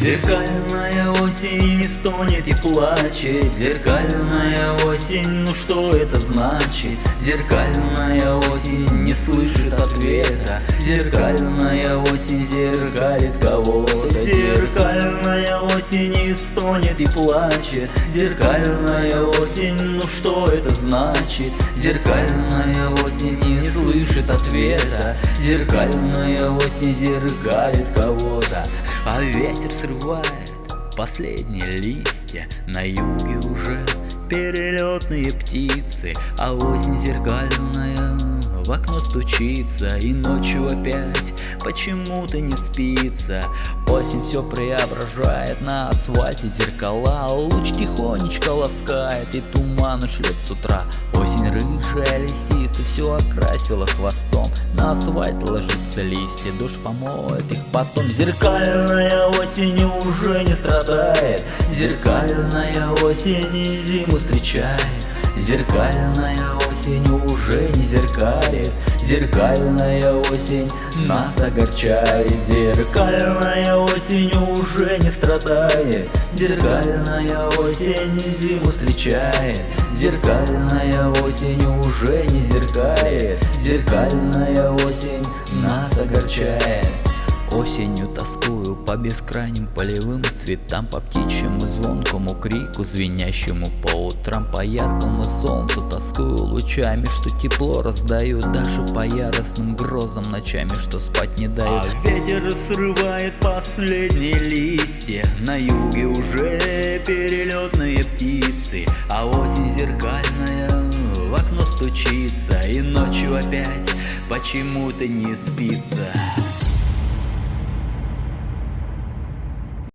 Зеркальная осень не стонет и плачет. Зеркальная осень, ну что это значит? Зеркальная осень не слышит ответа. Зеркальная осень зеркалит кого-то. Зеркальная осень не стонет и плачет. Зеркальная осень, ну что это значит? Зеркальная осень не слышит ответа. Зеркальная осень зеркалит кого-то. А ветер срывает последние листья. На юге уже перелетные птицы. А осень зеркальная в окно стучится. И ночью опять почему-то не спится. Осень все преображает, на асфальте зеркала. Луч тихонечко ласкает и туман ушлет с утра. Осень рыжая лисица все окрасила хвостом. На асфальт ложится листья, дождь помоет их потом. Зеркальная осень уже не страдает. Зеркальная осень и зиму встречает. Зеркальная осень уже не зеркалит. Зеркальная осень нас огорчает. Зеркальная осень уже не страдает. Зеркальная осень и зиму встречает. Зеркальная осень уже не зеркалит. Зеркальная осень нас огорчает. Осенью тоскую по бескрайним полевым цветам, по птичьему звонкому крику, звенящему по утрам, по яркому солнцу тоскую лучами, что тепло раздают, даже по яростным грозам ночами, что спать не дают. А ветер срывает последние листья. На юге уже перелетные птицы. А осень зеркальная в окно стучится. И ночью опять почему-то не спится.